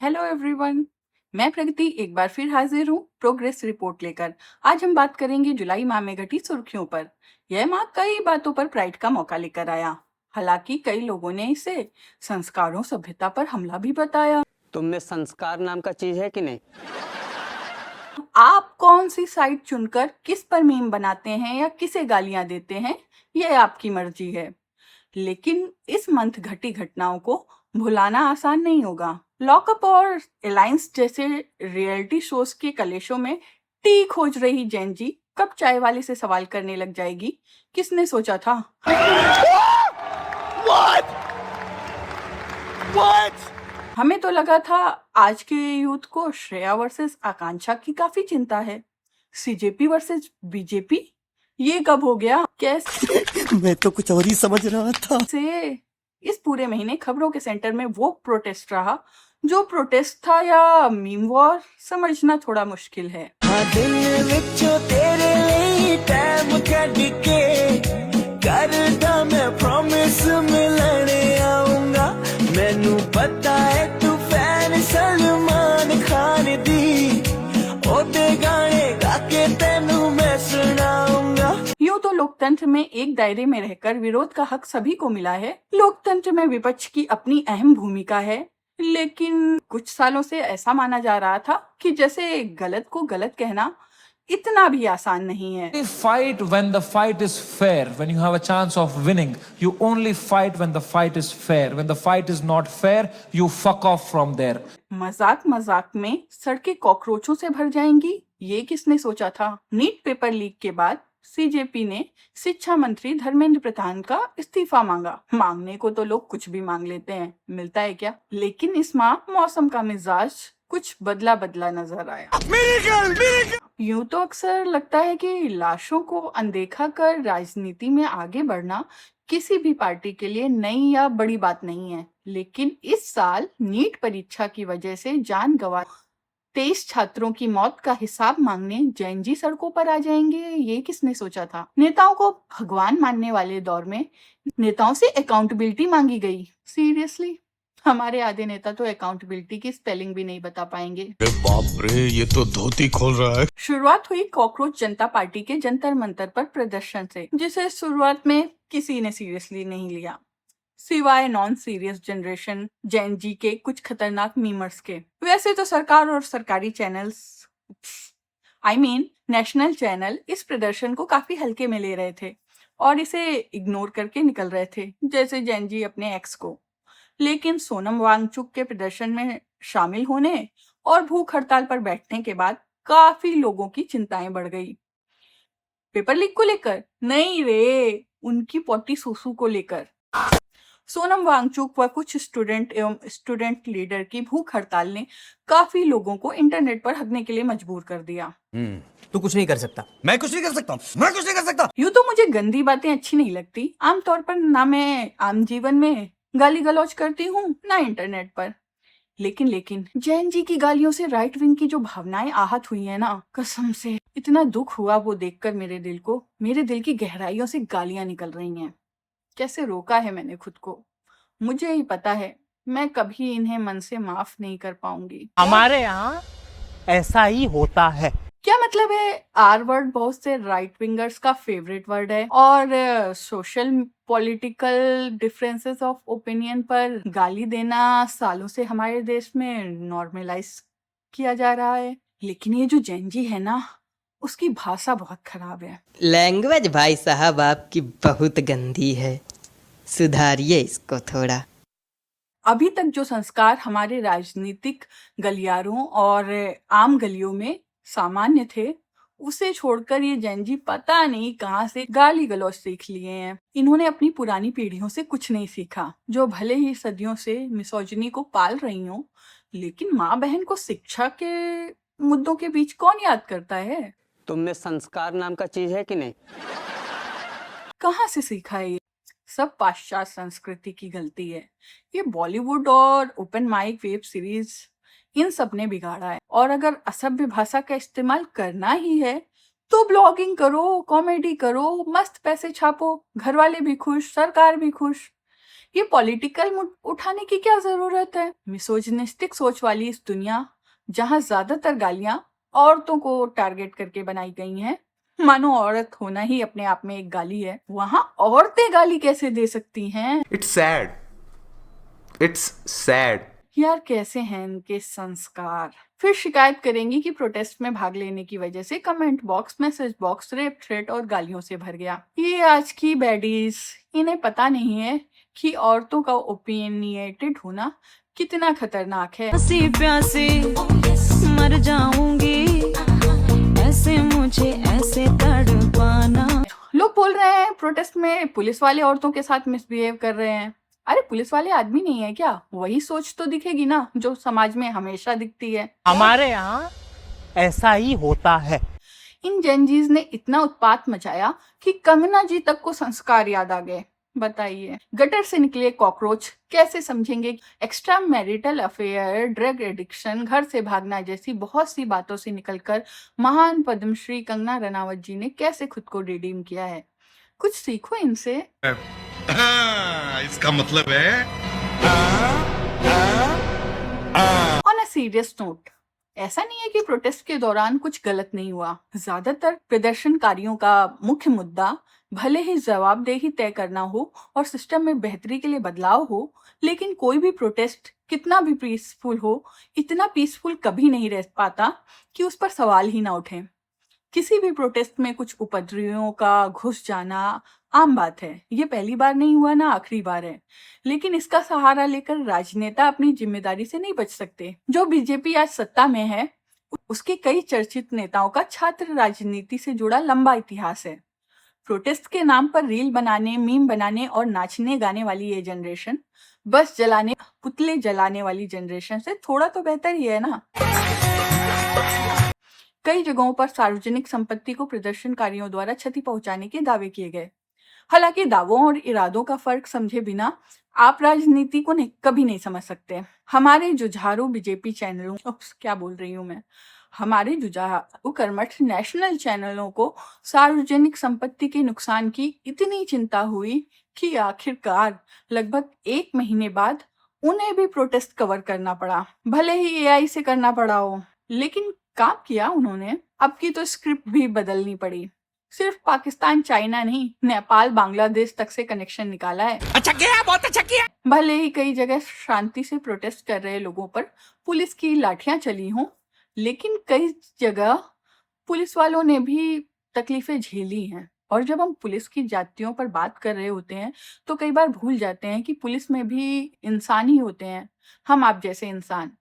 Hello everyone. मैं प्रगति एक बार फिर हाजिर हूँ प्रोग्रेस रिपोर्ट लेकर। आज हम बात करेंगे जुलाई माह में घटी सुर्खियों पर। यह माह कई बातों पर प्राइड का मौका लेकर आया। हालांकि कई लोगों ने इसे संस्कारों सभ्यता पर हमला भी बताया। तुम में संस्कार नाम का चीज है कि नहीं? आप कौन सी साइट चुनकर किस पर मीम बनाते हैं या किसे गालियां देते हैं, यह आपकी मर्जी है। लेकिन इस मंथ घटी घटनाओं को भुलाना आसान नहीं होगा। लॉकअप और अलायंस जैसे रियलिटी शोज के कलेशों में टी खोज रही जैन जी कब चाय वाले से सवाल करने लग जाएगी, किसने सोचा था। हमें तो लगा था आज के यूथ को श्रेया वर्सेस आकांक्षा की काफी चिंता है। सीजेपी वर्सेस बीजेपी, ये कब हो गया? कैसे? मैं तो कुछ और ही समझ रहा था। इस पूरे महीने खबरों के सेंटर में वो प्रोटेस्ट रहा जो प्रोटेस्ट था या मीम वॉर, समझना थोड़ा मुश्किल है। तेरे लिए टाइम कट के करदा मैं प्रॉमिस मिलने आऊंगा। मैनू पता है तू फैन सलमान खान दी, ओदे गाने गा के तेनू मैं सुनाऊंगा। यूं तो लोकतंत्र में एक दायरे में रहकर विरोध का हक सभी को मिला है। लोकतंत्र में विपक्ष की अपनी अहम भूमिका है, लेकिन कुछ सालों से ऐसा माना जा रहा था कि जैसे गलत को गलत कहना इतना भी आसान नहीं है। Only fight when the fight is fair, when you have a chance of winning. You only fight when the fight is fair. When the fight is not fair, you fuck off from there. मजाक मजाक में सड़कें कॉकरोचों से भर जाएंगी, ये किसने सोचा था। नीट पेपर लीक के बाद सीजेपी ने शिक्षा मंत्री धर्मेंद्र प्रधान का इस्तीफा मांगा। मांगने को तो लोग कुछ भी मांग लेते हैं, मिलता है क्या। लेकिन इस माह मौसम का मिजाज कुछ बदला बदला नजर आया। यूं तो अक्सर लगता है कि लाशों को अनदेखा कर राजनीति में आगे बढ़ना किसी भी पार्टी के लिए नई या बड़ी बात नहीं है। लेकिन इस साल नीट परीक्षा की वजह से जान गंवा 23 छात्रों की मौत का हिसाब मांगने जैन जी सड़कों पर आ जाएंगे, ये किसने सोचा था। नेताओं को भगवान मानने वाले दौर में नेताओं से अकाउंटेबिलिटी मांगी गई। सीरियसली, हमारे आधे नेता तो अकाउंटेबिलिटी की स्पेलिंग भी नहीं बता पाएंगे। बाप रे, ये तो धोती खोल रहा है। शुरुआत हुई कॉकरोच जनता पार्टी के जंतर मंतर पर प्रदर्शन से, जिसे शुरुआत में किसी ने सीरियसली नहीं लिया सिवाय non serious generation Jain ji के कुछ खतरनाक मीमर्स के। वैसे तो सरकार और सरकारी चैनल्स, नेशनल चैनल इस प्रदर्शन को काफी हल्के में ले रहे थे और इसे इग्नोर करके निकल रहे थे, जैसे जैन जी अपने एक्स को। लेकिन सोनम वांगचुक के प्रदर्शन में शामिल होने और भूख हड़ताल पर बैठने के बाद काफी लोगों की चिंताएं बढ़ गई। पेपर लीक को लेकर नहीं रे, उनकी पोटी सूसू को लेकर। सोनम वांगचुक व कुछ स्टूडेंट एवं स्टूडेंट लीडर की भूख हड़ताल ने काफी लोगों को इंटरनेट पर हगने के लिए मजबूर कर दिया। तू कुछ नहीं कर सकता। मैं कुछ नहीं कर सकता, मैं कुछ नहीं कर सकता। यूं तो मुझे गंदी बातें अच्छी नहीं लगती। आमतौर पर ना मैं आम जीवन में गाली गलौज करती हूँ ना इंटरनेट पर। लेकिन जैन जी की गालियों से राइट विंग की जो भावनाएं आहत हुई है ना, कसम से इतना दुख हुआ वो देखकर मेरे दिल की गहराइयों से गालियां निकल रही हैं। कैसे रोका है मैंने खुद को, मुझे ही पता है मैं कभी इन्हें मन से माफ नहीं कर पाऊंगी। हमारे यहाँ ऐसा ही होता है। क्या मतलब है, आर वर्ड बहुत से राइट विंगर्स का फेवरेट वर्ड है और social political differences of opinion पर गाली देना सालों से हमारे देश में नॉर्मलाइज किया जा रहा है। लेकिन ये जो जैन जी है ना, उसकी भाषा बहुत खराब है। लैंग्वेज भाई साहब आपकी बहुत गंदी है, सुधारिए इसको थोड़ा। अभी तक जो संस्कार हमारे राजनीतिक गलियारों और आम गलियों में सामान्य थे, उसे छोड़कर ये जैन जी पता नहीं कहां से गाली गलौज सीख लिए हैं। इन्होंने अपनी पुरानी पीढ़ियों से कुछ नहीं सीखा, जो भले ही सदियों से मिसोजिनी को पाल रही हो, लेकिन माँ बहन को शिक्षा के मुद्दों के बीच कौन याद करता है। तुम में संस्कार नाम का चीज है कि नहीं? कहाँ से सीखा है ये सब? पाश्चात्य संस्कृति की गलती है। ये बॉलीवुड और ओपन माइक वेब सीरीज इन सब ने बिगाड़ा है। और अगर असभ्य भाषा का इस्तेमाल करना ही है तो ब्लॉगिंग करो, कॉमेडी करो, मस्त पैसे छापो, घर वाले भी खुश, सरकार भी खुश। ये पॉलिटिकल उठाने की क्या जरूरत है? मिसोजिनिस्टिक सोच वाली इस दुनिया जहां ज्यादातर गालियां औरतों को टारगेट करके बनाई गई हैं, मानो औरत होना ही अपने आप में एक गाली है, वहां औरतें गाली कैसे दे सकती हैं? It's sad. It's sad. यार कैसे हैं इनके संस्कार? फिर शिकायत करेंगी कि प्रोटेस्ट में भाग लेने की वजह से comment box, message box rape threat और गालियों से भर गया। ये आज की बैडीज, इन्हें पता नहीं है कि औरतों का ओपिनियनेटेड होना कितना खतरनाक है। हंसी प्यासी मर जाऊंगी, ऐसे मुझे ऐसे तड़पाना। लोग बोल रहे हैं प्रोटेस्ट में पुलिस वाले औरतों के साथ मिसबिहेव कर रहे हैं। अरे पुलिस वाले आदमी नहीं है क्या? वही सोच तो दिखेगी ना जो समाज में हमेशा दिखती है। हमारे यहाँ ऐसा ही होता है। इन जेनजीज ने इतना उत्पात मचाया कि कंगना जी तक को संस्कार याद आ गए। बताइए, गटर से निकले कॉकरोच कैसे समझेंगे extra marital affair, drug addiction, घर से भागना जैसी बहुत सी बातों से निकलकर महान पद्मश्री कंगना रनावत जी ने कैसे खुद को रिडीम किया है। कुछ सीखो इनसे। इसका मतलब है ऑन अ सीरियस नोट, ऐसा नहीं है कि प्रोटेस्ट के दौरान कुछ गलत नहीं हुआ। ज्यादातर प्रदर्शनकारियों का मुख्य मुद्दा भले ही जवाबदेही तय करना हो और सिस्टम में बेहतरी के लिए बदलाव हो, लेकिन कोई भी प्रोटेस्ट कितना भी पीसफुल हो, इतना पीसफुल कभी नहीं रह पाता कि उस पर सवाल ही ना उठे। किसी भी प्रोटेस्ट में कुछ उपद्रवियों का घुस जाना आम बात है। ये पहली बार नहीं हुआ, ना आखिरी बार है, लेकिन इसका सहारा लेकर राजनेता अपनी जिम्मेदारी से नहीं बच सकते। जो बीजेपी आज सत्ता में है, उसके कई चर्चित नेताओं का छात्र राजनीति से जुड़ा लंबा इतिहास है। प्रोटेस्ट के नाम पर रील बनाने, मीम बनाने और नाचने गाने वाली ये जनरेशन बस जलाने, पुतले जलाने वाली जनरेशन से थोड़ा तो बेहतर ही है ना। कई जगहों पर सार्वजनिक संपत्ति को प्रदर्शनकारियों द्वारा क्षति पहुंचाने के दावे किए गए। हालांकि दावों और इरादों का फर्क समझे बिना आप राजनीति को कभी नहीं समझ सकते। हमारे जुझारू बीजेपी चैनलों, क्या बोल रही हूँ मैं, हमारे जुझारू कर्मठ नेशनल चैनलों को सार्वजनिक संपत्ति के नुकसान की इतनी चिंता हुई कि आखिरकार लगभग 1 महीने बाद उन्हें भी प्रोटेस्ट कवर करना पड़ा। भले ही एआई से करना पड़ा हो, लेकिन काम किया उन्होंने। अब की तो स्क्रिप्ट भी बदलनी पड़ी। सिर्फ पाकिस्तान, चाइना नहीं, नेपाल, बांग्लादेश तक से कनेक्शन निकाला है। अच्छा किया, बहुत अच्छा किया। भले ही कई जगह शांति से प्रोटेस्ट कर रहे लोगों पर पुलिस की लाठियां चली हों, लेकिन कई जगह पुलिस वालों ने भी तकलीफें झेली हैं। और जब हम पुलिस की जातियों पर बात कर रहे होते हैं तो कई बार भूल जाते हैं कि पुलिस में भी इंसान ही होते हैं, हम आप जैसे इंसान,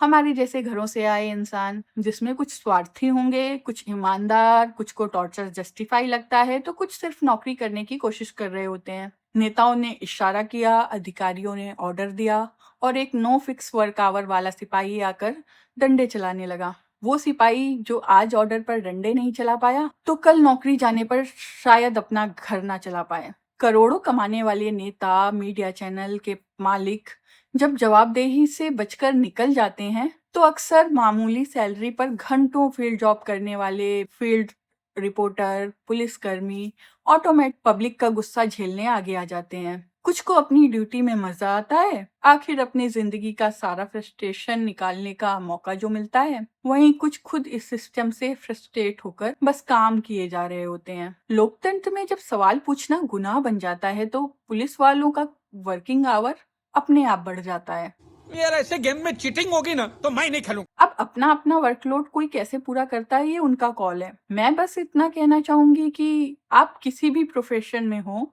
हमारे जैसे घरों से आए इंसान, जिसमें कुछ स्वार्थी होंगे, कुछ ईमानदार, कुछ को टॉर्चर जस्टिफाई लगता है, तो कुछ सिर्फ नौकरी करने की कोशिश कर रहे होते हैं। नेताओं ने इशारा किया, अधिकारियों ने ऑर्डर दिया और एक नो फिक्स वर्क आवर वाला सिपाही आकर डंडे चलाने लगा। वो सिपाही जो आज ऑर्डर पर डंडे नहीं चला पाया, तो कल नौकरी जाने पर शायद अपना घर ना चला पाए। करोड़ों कमाने वाले नेता, मीडिया चैनल के मालिक जब जवाबदेही से बचकर निकल जाते हैं, तो अक्सर मामूली सैलरी पर घंटों फील्ड जॉब करने वाले फील्ड रिपोर्टर, पुलिसकर्मी ऑटोमेट पब्लिक का गुस्सा झेलने आगे आ जाते हैं। कुछ को अपनी ड्यूटी में मजा आता है, आखिर अपनी जिंदगी का सारा फ्रस्ट्रेशन निकालने का मौका जो मिलता है, वहीं कुछ खुद इस सिस्टम से फ्रस्ट्रेट होकर बस काम किए जा रहे होते हैं। लोकतंत्र में जब सवाल पूछना गुनाह बन जाता है, तो पुलिस वालों का वर्किंग आवर अपने आप बढ़ जाता है। यार ऐसे गेम में चीटिंग होगी ना तो मैं नहीं खेलूं। अब अपना अपना वर्कलोड कोई कैसे पूरा करता है, ये उनका कॉल है। मैं बस इतना कहना चाहूंगी कि आप किसी भी प्रोफेशन में हो,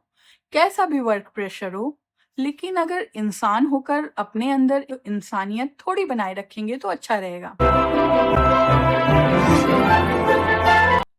कैसा भी वर्क प्रेशर हो, लेकिन अगर इंसान होकर अपने अंदर इंसानियत थोड़ी बनाए रखेंगे तो अच्छा रहेगा।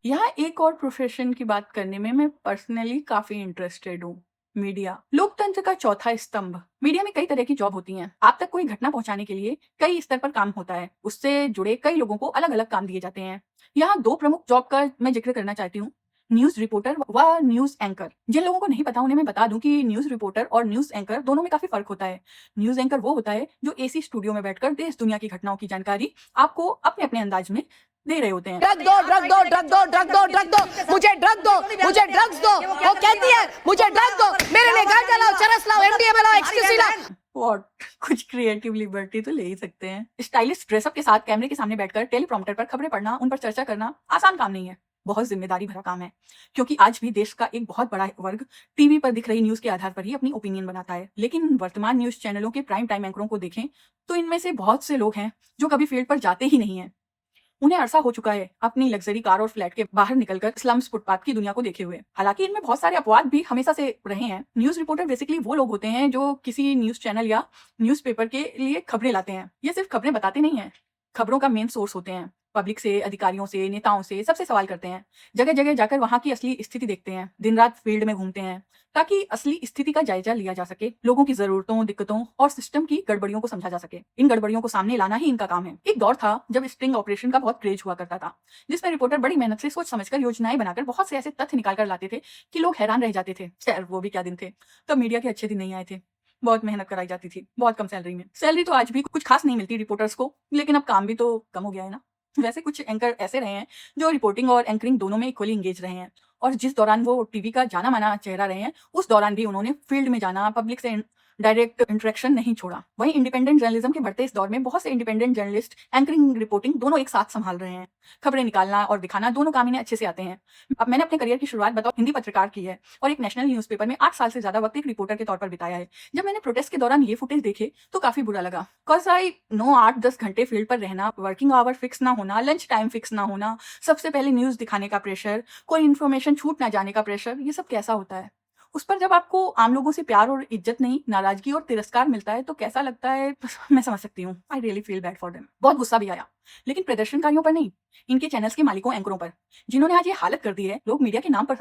यहाँ एक और प्रोफेशन की बात करने में मैं पर्सनली काफी इंटरेस्टेड हूँ, मीडिया। लोकतंत्र का चौथा स्तंभ। मीडिया में कई तरह की जॉब होती हैं। आप तक कोई घटना पहुंचाने के लिए कई स्तर पर काम होता है, उससे जुड़े कई लोगों को अलग अलग काम दिए जाते हैं। यहाँ 2 प्रमुख जॉब का मैं जिक्र करना चाहती हूँ, न्यूज रिपोर्टर व न्यूज एंकर। जिन लोगों को नहीं पता उन्हें मैं बता दूं कि न्यूज रिपोर्टर और न्यूज एंकर दोनों में काफी फर्क होता है। न्यूज एंकर वो होता है जो एसी स्टूडियो में बैठकर देश दुनिया की घटनाओं की जानकारी आपको अपने अपने अंदाज में दे रहे होते हैं। ड्रग दो ड्रग दो ड्रग दो ड्रग दो ड्रग दो, मुझे ड्रग दो, मुझे ड्रग्स दो। वो कहती है मुझे ड्रग दो, मेरे लिए गांजा लाओ, चरस लाओ, एमडीएमए लाओ, एक्सटेसी लाओ। और कुछ क्रिएटिव लिबर्टी तो ले ही सकते हैं। स्टाइलिश ड्रेसअप के साथ कैमरे के सामने बैठकर टेलीप्रॉम्प्टर पर खबरें पढ़ना, उन पर चर्चा करना आसान काम नहीं है, बहुत जिम्मेदारी भरा काम है। क्योंकि आज भी देश का एक बहुत बड़ा वर्ग टीवी पर दिख रही न्यूज के आधार पर ही अपनी ओपिनियन बनाता है। लेकिन वर्तमान न्यूज चैनलों के प्राइम टाइम एंकरों को देखें तो इनमें से बहुत से लोग हैं जो कभी फील्ड पर जाते ही नहीं हैं। उन्हें अरसा हो चुका है अपनी लग्जरी कार और फ्लैट के बाहर निकलकर स्लम्स फुटपाथ की दुनिया को देखे हुए। हालांकि इनमें बहुत सारे अपवाद भी हमेशा से रहे हैं। न्यूज रिपोर्टर बेसिकली वो लोग होते हैं जो किसी न्यूज चैनल या न्यूज़पेपर के लिए खबरें लाते हैं। ये सिर्फ खबरें बताते नहीं हैं, खबरों का मेन सोर्स होते हैं। पब्लिक से, अधिकारियों से, नेताओं से, सबसे सवाल करते हैं। जगह जगह जाकर वहां की असली स्थिति देखते हैं। दिन रात फील्ड में घूमते हैं ताकि असली स्थिति का जायजा लिया जा सके, लोगों की जरूरतों, दिक्कतों और सिस्टम की गड़बड़ियों को समझा जा सके। इन गड़बड़ियों को सामने लाना ही इनका काम है। एक दौर था जब स्ट्रिंग ऑपरेशन का बहुत क्रेज हुआ करता था, जिसमें रिपोर्टर बड़ी मेहनत से सोच समझकर योजनाएं बनाकर बहुत से ऐसे तथ्य निकाल कर लाते थे कि लोग हैरान रह जाते थे। खैर वो भी क्या दिन थे, तब मीडिया के अच्छे दिन नहीं आए थे। बहुत मेहनत कराई जाती थी, बहुत कम सैलरी में। सैलरी तो आज भी कुछ खास नहीं मिलती रिपोर्टर्स को, लेकिन अब काम भी तो कम हो गया है ना। वैसे कुछ एंकर ऐसे रहे हैं जो रिपोर्टिंग और एंकरिंग दोनों में इक्वली इंगेज रहे हैं, और जिस दौरान वो टीवी का जाना माना चेहरा रहे हैं, उस दौरान भी उन्होंने फील्ड में जाना, पब्लिक से डायरेक्ट इंटरेक्शन नहीं छोड़ा। वहीं इंडिपेंडेंट जर्नलिज्म के बढ़ते इस दौर में बहुत से इंडिपेंडेंट जर्नलिस्ट एंकरिंग, रिपोर्टिंग दोनों एक साथ संभाल रहे हैं। खबरें निकालना और दिखाना दोनों काम इन्हें अच्छे से आते हैं। अब मैंने अपने करियर की शुरुआत बतौर हिंदी पत्रकार की है और एक नेशनल न्यूज़पेपर में 8 साल से ज्यादा वक्त एक रिपोर्टर के तौर पर बिताया है। जब मैंने प्रोटेस्ट के दौरान ये फुटेज देखे तो काफी बुरा लगा। कॉज आई नो 8-10 घंटे फील्ड पर रहना, वर्किंग आवर फिक्स ना होना, लंच टाइम फिक्स ना होना, सबसे पहले न्यूज दिखाने का प्रेशर, कोई इन्फॉर्मेशन छूट ना जाने का प्रेशर, ये सब कैसा होता है। उस पर जब आपको आम लोगों से प्यार और इज्जत नहीं, नाराजगी और तिरस्कार मिलता है तो कैसा लगता है, मैं समझ सकती हूँ। I really feel bad for them. बहुत गुस्सा भी आया, लेकिन प्रदर्शनकारियों पर नहीं, इनके चैनल्स के मालिकों, एंकरों पर, जिन्होंने आज ये हालत कर दी है। लोग मीडिया के नाम पर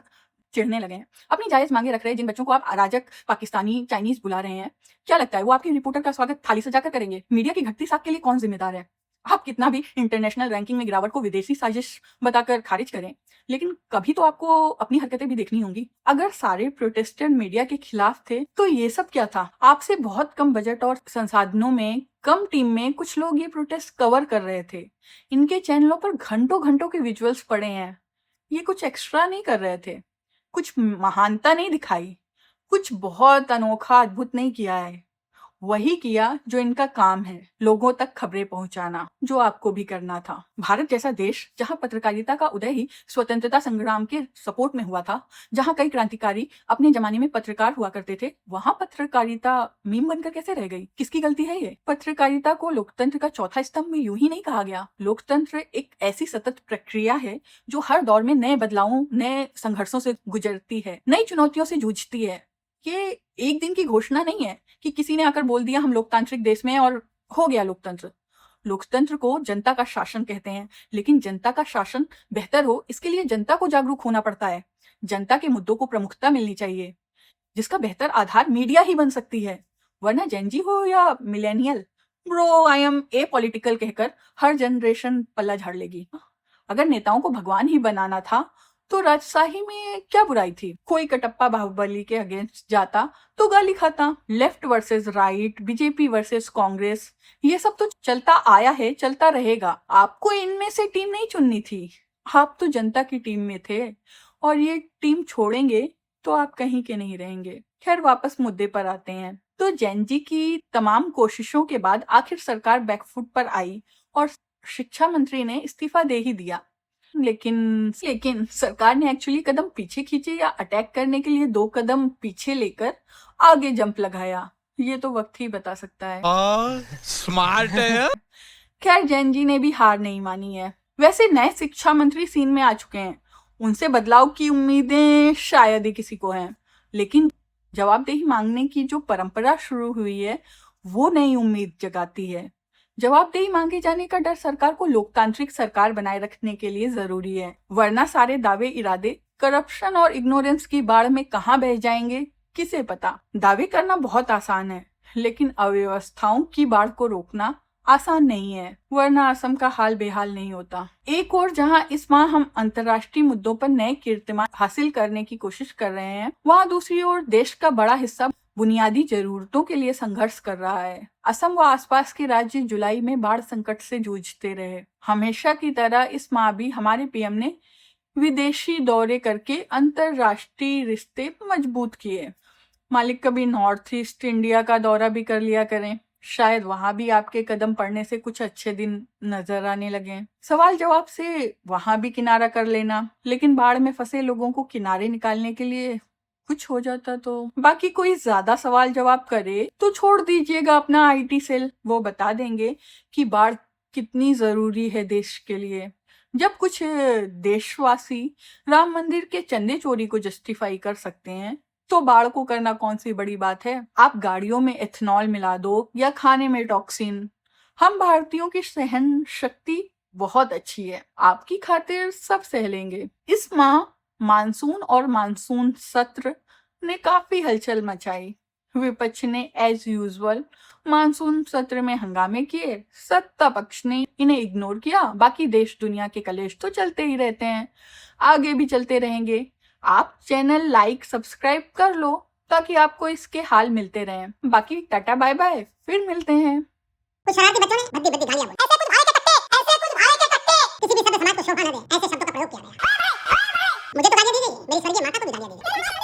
चिढ़ने लगे हैं, अपनी जायज मांगे रख रहे हैं। जिन बच्चों को आप अराजक, पाकिस्तानी, चाइनीज बुला रहे हैं, क्या लगता है वो आपके रिपोर्टर का स्वागत थाली सजाकर करेंगे? मीडिया की घटती साख के लिए कौन जिम्मेदार है? आप कितना भी इंटरनेशनल रैंकिंग में गिरावट को विदेशी साजिश बताकर खारिज करें, लेकिन कभी तो आपको अपनी हरकतें भी देखनी होंगी। अगर सारे प्रोटेस्टेंट मीडिया के खिलाफ थे तो ये सब क्या था? आपसे बहुत कम बजट और संसाधनों में, कम टीम में कुछ लोग ये प्रोटेस्ट कवर कर रहे थे। इनके चैनलों पर घंटों घंटों के विजुअल्स पड़े हैं। ये कुछ एक्स्ट्रा नहीं कर रहे थे, कुछ महानता नहीं दिखाई, कुछ बहुत अनोखा, अद्भुत नहीं किया है। वही किया जो इनका काम है, लोगों तक खबरें पहुंचाना, जो आपको भी करना था। भारत जैसा देश जहां पत्रकारिता का उदय ही स्वतंत्रता संग्राम के सपोर्ट में हुआ था, जहां कई क्रांतिकारी अपने जमाने में पत्रकार हुआ करते थे, वहां पत्रकारिता मीम बनकर कैसे रह गई? किसकी गलती है ये? पत्रकारिता को लोकतंत्र का चौथा स्तंभ में यूं ही नहीं कहा गया। लोकतंत्र एक ऐसी सतत प्रक्रिया है जो हर दौर में नए बदलावों, नए संघर्षों से गुजरती है, नई चुनौतियों से जूझती है। ये एक दिन की घोषणा नहीं है कि किसी ने आकर बोल दिया हम लोकतांत्रिक देश में और हो गया लोकतंत्र। लोकतंत्र को जनता का शासन कहते हैं, लेकिन जनता का शासन बेहतर हो इसके लिए जनता को जागरूक होना पड़ता है। जनता के मुद्दों को प्रमुखता मिलनी चाहिए, जिसका बेहतर आधार मीडिया ही बन सकती है। वरना जेनजी हो या millennial, bro I am a political कहकर हर जनरेशन पल्ला झाड़ लेगी। अगर नेताओं को भगवान ही बनाना था तो राजशाही में क्या बुराई थी? कोई कटप्पा बाहुबली के अगेंस्ट जाता तो गाली खाता। Left versus right, BJP versus Congress, ये सब तो चलता आया है, चलता रहेगा। आपको इनमें से टीम नहीं चुननी थी, आप तो जनता की टीम में थे, और ये टीम छोड़ेंगे तो आप कहीं के नहीं रहेंगे। खैर वापस मुद्दे पर आते हैं। तो जेनजी की तमाम कोशिशों के बाद आखिर सरकार बैकफुट पर आई और शिक्षा मंत्री ने इस्तीफा दे ही दिया। लेकिन सरकार ने एक्चुअली कदम पीछे खींचे या अटैक करने के लिए 2 कदम पीछे लेकर आगे जंप लगाया? ये तो वक्त ही बता सकता है। स्मार्ट है। खैर जेनजी ने भी हार नहीं मानी है। वैसे नए शिक्षा मंत्री सीन में आ चुके हैं, उनसे बदलाव की उम्मीदें शायद ही किसी को हैं, लेकिन जवाबदेही मांगने की जो परंपरा शुरू हुई है वो नई उम्मीद जगाती है। जवाबदेही मांगे जाने का डर सरकार को लोकतांत्रिक सरकार बनाए रखने के लिए जरूरी है, वरना सारे दावे इरादे करप्शन और इग्नोरेंस की बाढ़ में कहां बह जाएंगे किसे पता। दावे करना बहुत आसान है, लेकिन अव्यवस्थाओं की बाढ़ को रोकना आसान नहीं है, वरना असम का हाल बेहाल नहीं होता। एक और जहां इस माह हम अंतर्राष्ट्रीय मुद्दों पर नए कीर्तिमान हासिल करने की कोशिश कर रहे हैं, वहां दूसरी ओर देश का बड़ा हिस्सा बुनियादी जरूरतों के लिए संघर्ष कर रहा है। असम व आसपास के राज्य जुलाई में बाढ़ संकट से जूझते रहे। हमेशा की तरह इस माह भी हमारे पीएम ने विदेशी दौरे करके अंतरराष्ट्रीय रिश्ते मजबूत किए। मालिक कभी नॉर्थ ईस्ट इंडिया का दौरा भी कर लिया करें, शायद वहां भी आपके कदम पड़ने से कुछ अच्छे दिन नजर आने लगे। सवाल जवाब से वहां भी किनारा कर लेना, लेकिन बाढ़ में फंसे लोगों को किनारे निकालने के लिए कुछ हो जाता तो। बाकी कोई ज्यादा सवाल जवाब करे तो छोड़ दीजिएगा अपना आईटी सेल, वो बता देंगे कि बाढ़ कितनी जरूरी है देश के लिए। जब कुछ देशवासी राम मंदिर के चंदे चोरी को जस्टिफाई कर सकते हैं तो बाढ़ को करना कौन सी बड़ी बात है। आप गाड़ियों में एथेनॉल मिला दो या खाने में टॉक्सिन, हम भारतीयों की सहन शक्ति बहुत अच्छी है, आपकी खातिर सब सह लेंगे। इस माह मानसून और मानसून सत्र ने काफी हलचल मचाई। विपक्ष ने एज यूजुअल मानसून सत्र में हंगामे किए, सत्ता पक्ष ने इन्हें इग्नोर किया। बाकी देश दुनिया के कलेश तो चलते ही रहते हैं, आगे भी चलते रहेंगे। आप चैनल लाइक सब्सक्राइब कर लो ताकि आपको इसके हाल मिलते रहें। बाकी टाटा बाय बाय, फिर मिलते हैं। कुछ शरारती बच्चों ने भद्दी भद्दी गालियां बोली। ऐसे कुछ भाड़े के कट्टे किसी भी सभ्य समाज को शोभा न दे, ऐसे शब्दों का प्रयोग किया गया। मुझे तो गालियां दी गई, मेरी स्वर्गीय माता को भी गालियां दी गई।